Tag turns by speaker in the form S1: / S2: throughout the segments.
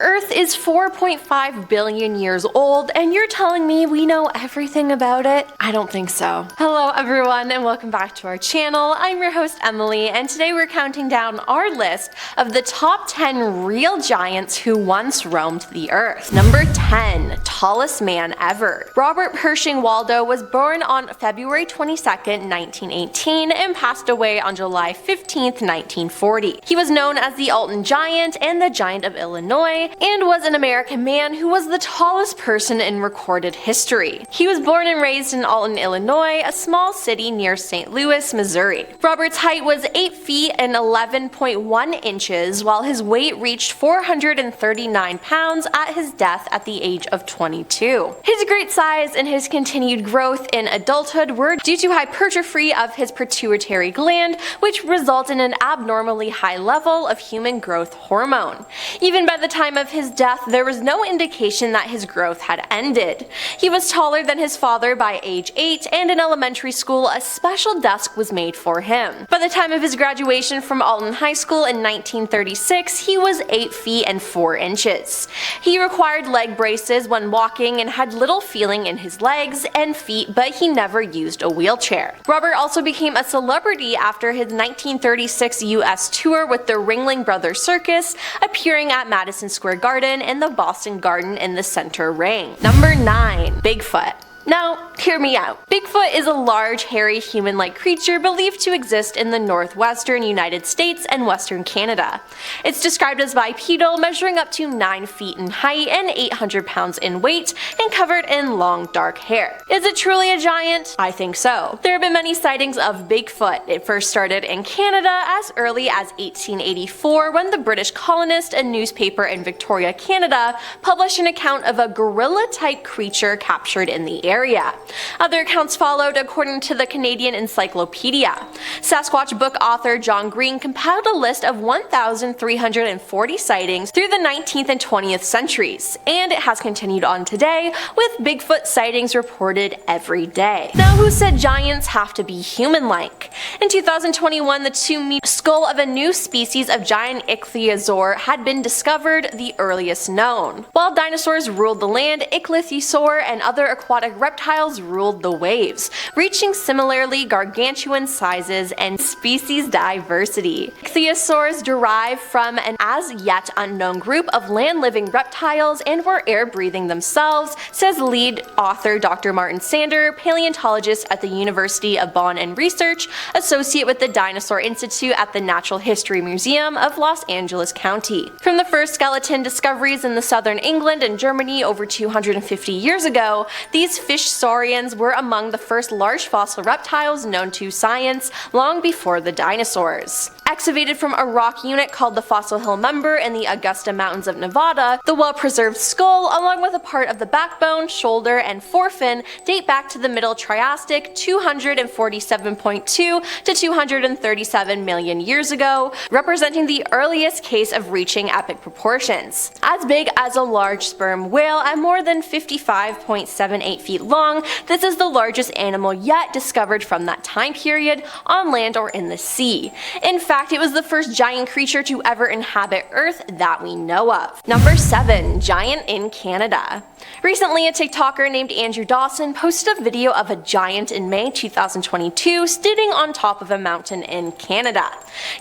S1: Earth is 4.5 billion years old, and you're telling me we know everything about it? I don't think so. Hello everyone, and welcome back to our channel. I'm your host Emily, and today we're counting down our list of the top 10 real giants who once roamed the Earth. Number 10. Tallest man ever. Robert Pershing Waldo was born on February 22nd, 1918, and passed away on July 15th, 1940. He was known as the Alton Giant and the Giant of Illinois, and was an American man who was the tallest person in recorded history. He was born and raised in Alton, Illinois, a small city near St. Louis, Missouri. Robert's height was 8 feet and 11.1 inches, while his weight reached 439 pounds at his death at the age of 22. His great size and his continued growth in adulthood were due to hypertrophy of his pituitary gland, which results in an abnormally high level of human growth hormone. Even by the time of his death, there was no indication that his growth had ended. He was taller than his father by age 8, and in elementary school a special desk was made for him. By the time of his graduation from Alton High School in 1936, he was 8 feet and 4 inches. He required leg braces when walking and had little feeling in his legs and feet, but he never used a wheelchair. Robert also became a celebrity after his 1936 US tour with the Ringling Brothers Circus, appearing at Madison Square Garden and the Boston Garden in the center ring. Number 9. Bigfoot. Now, hear me out. Bigfoot is a large, hairy, human-like creature believed to exist in the northwestern United States and western Canada. It's described as bipedal, measuring up to 9 feet in height and 800 pounds in weight, and covered in long, dark hair. Is it truly a giant? I think so. There have been many sightings of Bigfoot. It first started in Canada as early as 1884, when the British colonist, a newspaper in Victoria, Canada, published an account of a gorilla-type creature captured in the area. Other accounts followed, according to the Canadian Encyclopedia. Sasquatch book author John Green compiled a list of 1,340 sightings through the 19th and 20th centuries, and it has continued on today, with Bigfoot sightings reported every day. Now, who said giants have to be human-like? In 2021, the two-meter skull of a new species of giant ichthyosaur had been discovered, the earliest known. While dinosaurs ruled the land, ichthyosaur and other aquatic reptiles ruled the waves, reaching similarly gargantuan sizes and species diversity. Ichthyosaurs derive from an as-yet unknown group of land-living reptiles and were air-breathing themselves, says lead author Dr. Martin Sander, paleontologist at the University of Bonn and research associate with the Dinosaur Institute at the Natural History Museum of Los Angeles County. From the first skeleton discoveries in the southern England and Germany over 250 years ago, these fish saurians were among the first large fossil reptiles known to science, long before the dinosaurs. Excavated from a rock unit called the Fossil Hill Member in the Augusta Mountains of Nevada, the well-preserved skull, along with a part of the backbone, shoulder, and forefin, date back to the Middle Triassic 247.2 to 237 million years ago, representing the earliest case of reaching epic proportions. As big as a large sperm whale at more than 55.78 feet long, this is the largest animal yet discovered from that time period, on land or in the sea. In fact, it was the first giant creature to ever inhabit Earth that we know of. Number 7. Giant in Canada. Recently, a TikToker named Andrew Dawson posted a video of a giant in May 2022 standing on top of a mountain in Canada.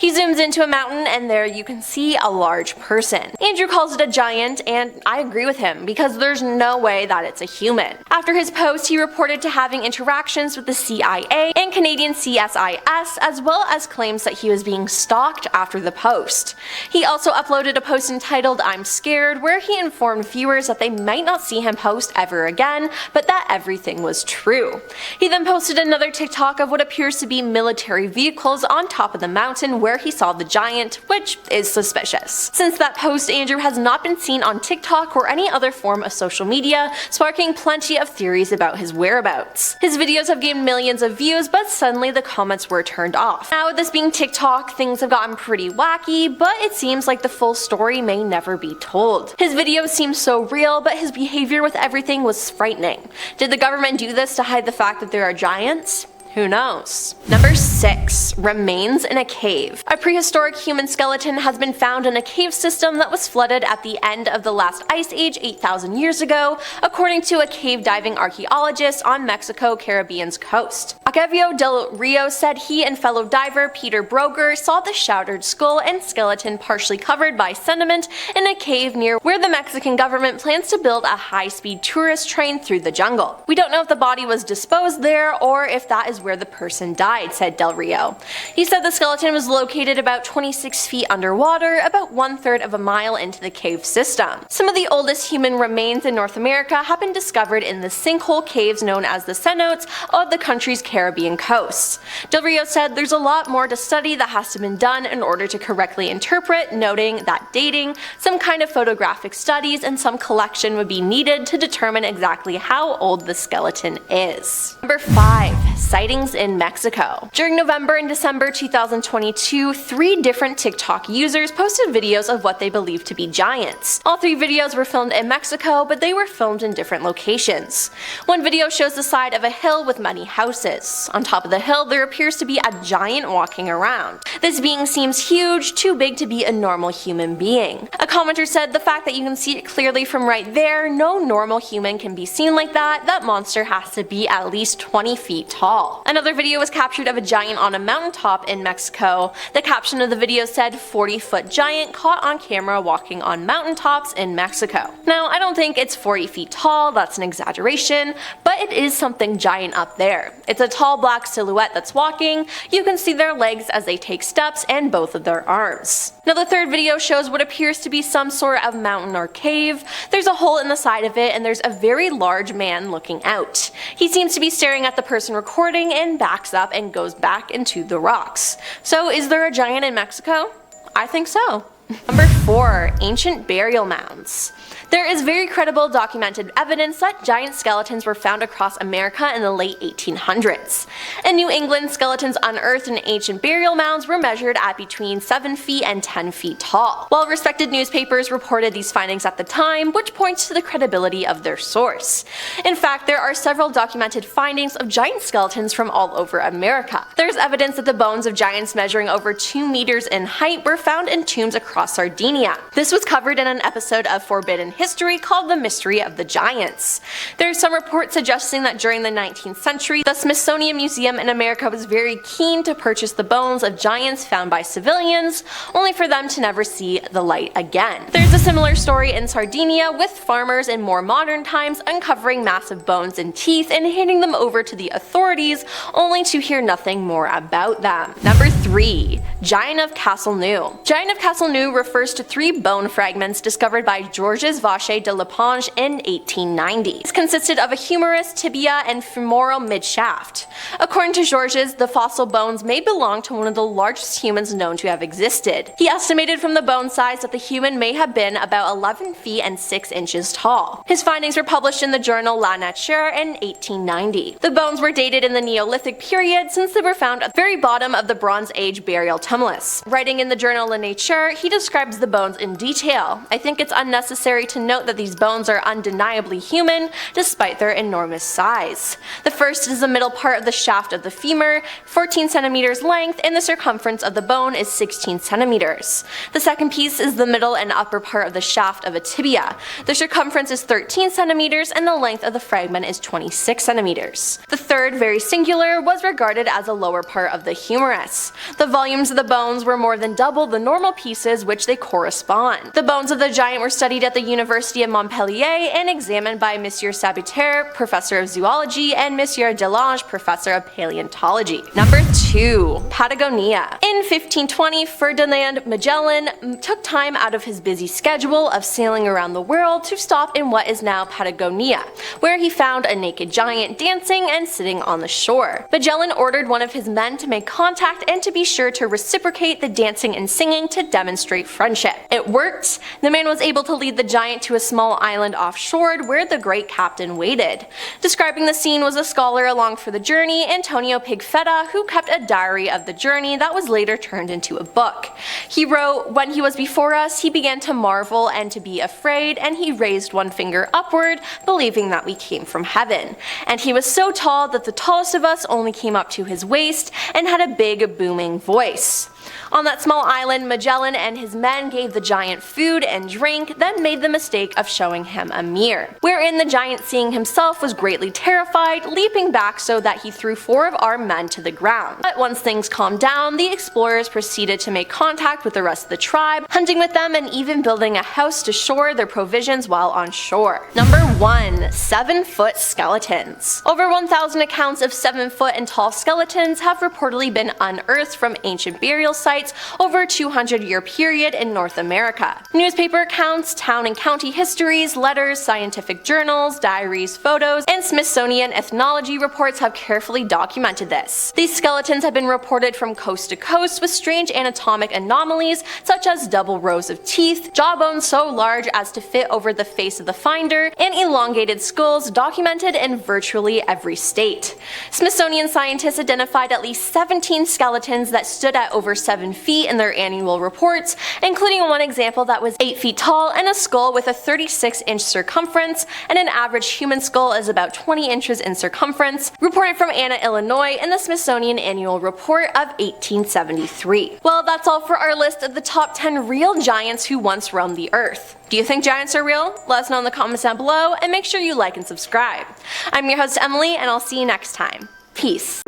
S1: He zooms into a mountain, and there you can see a large person. Andrew calls it a giant, and I agree with him, because there's no way that it's a human. After his post, he reported to having interactions with the CIA and Canadian CSIS, as well as claims that he was being stalked after the post. He also uploaded a post entitled "I'm Scared," where he informed viewers that they might not see him post ever again, but that everything was true. He then posted another TikTok of what appears to be military vehicles on top of the mountain where he saw the giant, which is suspicious. Since that post, Andrew has not been seen on TikTok or any other form of social media, sparking plenty of theories about his whereabouts. His videos have gained millions of views, but suddenly the comments were turned off. Now, with this being TikTok, things have gotten pretty wacky, but it seems like the full story may never be told. His videos seem so real, but his behavior with everything was frightening. Did the government do this to hide the fact that there are giants? Who knows? Number 6. Remains in a cave. A prehistoric human skeleton has been found in a cave system that was flooded at the end of the last ice age 8,000 years ago, according to a cave diving archaeologist on Mexico Caribbean's coast. Octavio del Rio said he and fellow diver Peter Broger saw the shattered skull and skeleton partially covered by sediment in a cave near where the Mexican government plans to build a high-speed tourist train through the jungle. We don't know if the body was disposed there or if that is where the person died, said Del Rio. He said the skeleton was located about 26 feet underwater, about 1/3 of a mile into the cave system. Some of the oldest human remains in North America have been discovered in the sinkhole caves known as the cenotes of the country's Caribbean coasts. Del Rio said there's a lot more to study that has to be done in order to correctly interpret, noting that dating, some kind of photographic studies, and some collection would be needed to determine exactly how old the skeleton is. Number 5. Sightings in Mexico. During November and December 2022, 3 different TikTok users posted videos of what they believed to be giants. All 3 videos were filmed in Mexico, but they were filmed in different locations. One video shows the side of a hill with many houses. On top of the hill, there appears to be a giant walking around. This being seems huge, too big to be a normal human being. A commenter said the fact that you can see it clearly from right there, no normal human can be seen like that, that monster has to be at least 20 feet tall. Another video was captured of a giant on a mountaintop in Mexico. The caption of the video said 40-foot giant caught on camera walking on mountaintops in Mexico. Now, I don't think it's 40 feet tall, that's an exaggeration, but it is something giant up there. It's a tall black silhouette that's walking. You can see their legs as they take steps and both of their arms. Now the third video shows what appears to be some sort of mountain or cave. There's a hole in the side of it and there's a very large man looking out. He seems to be staring at the person recording and backs up and goes back into the rocks. So is there a giant in Mexico? I think so. Number 4. Ancient burial mounds. There is very credible documented evidence that giant skeletons were found across America in the late 1800s. In New England, skeletons unearthed in ancient burial mounds were measured at between 7 feet and 10 feet tall. Well-respected newspapers reported these findings at the time, which points to the credibility of their source. In fact, there are several documented findings of giant skeletons from all over America. There's evidence that the bones of giants measuring over 2 meters in height were found in tombs across Sardinia. This was covered in an episode of Forbidden History called The Mystery of the Giants. There are some reports suggesting that during the 19th century, the Smithsonian Museum in America was very keen to purchase the bones of giants found by civilians, only for them to never see the light again. There's a similar story in Sardinia, with farmers in more modern times uncovering massive bones and teeth and handing them over to the authorities, only to hear nothing more about them. Number 3. Giant of Castelnau. Giant of Castelnau refers to 3 bone fragments discovered by Georges Vacher de Lapinge in 1890. It consisted of a humerus, tibia, and femoral midshaft. According to Georges, the fossil bones may belong to one of the largest humans known to have existed. He estimated from the bone size that the human may have been about 11 feet and 6 inches tall. His findings were published in the journal La Nature in 1890. The bones were dated in the Neolithic period, since they were found at the very bottom of the Bronze Age burial tumulus. Writing in the journal La Nature, he describes the bones in detail. I think it's unnecessary to note that these bones are undeniably human, despite their enormous size. The first is the middle part of the shaft of the femur, 14 centimeters length, and the circumference of the bone is 16 centimeters. The second piece is the middle and upper part of the shaft of a tibia. The circumference is 13 centimeters and the length of the fragment is 26 centimeters. The third, very singular, was regarded as a lower part of the humerus. The volumes of the bones were more than double the normal pieces which they correspond. The bones of the giant were studied at the University of Montpellier and examined by Monsieur Sabatier, professor of zoology, and Monsieur Delange, professor of paleontology. Number 2. Patagonia. In 1520, Ferdinand Magellan took time out of his busy schedule of sailing around the world to stop in what is now Patagonia, where he found a naked giant dancing and sitting on the shore. Magellan ordered one of his men to make contact and to be sure to reciprocate the dancing and singing to demonstrate friendship. It worked. The man was able to lead the giant giant to a small island offshore where the great captain waited. Describing the scene was a scholar along for the journey, Antonio Pigfetta, who kept a diary of the journey that was later turned into a book. He wrote, "When he was before us, he began to marvel and to be afraid, and he raised one finger upward, believing that we came from heaven. And he was so tall that the tallest of us only came up to his waist, and had a big booming voice." On that small island, Magellan and his men gave the giant food and drink, then made the mistake of showing him a mirror, wherein the giant, seeing himself, was greatly terrified, leaping back so that he threw 4 of our men to the ground. But once things calmed down, the explorers proceeded to make contact with the rest of the tribe, hunting with them and even building a house to store their provisions while on shore. Number 1. 7-foot skeletons. Over 1,000 accounts of 7-foot and tall skeletons have reportedly been unearthed from ancient burial sites over a 200-year period in North America. Newspaper accounts, town and county histories, letters, scientific journals, diaries, photos, and Smithsonian ethnology reports have carefully documented this. These skeletons have been reported from coast to coast with strange anatomic anomalies such as double rows of teeth, jawbones so large as to fit over the face of the finder, and elongated skulls documented in virtually every state. Smithsonian scientists identified at least 17 skeletons that stood at over 7 feet in their annual reports, including one example that was 8 feet tall and a skull with a 36-inch circumference, and an average human skull is about 20 inches in circumference, reported from Anna, Illinois in the Smithsonian Annual Report of 1873. Well, that's all for our list of the top 10 real giants who once roamed the earth. Do you think giants are real? Let us know in the comments down below, and make sure you like and subscribe. I'm your host Emily, and I'll see you next time. Peace.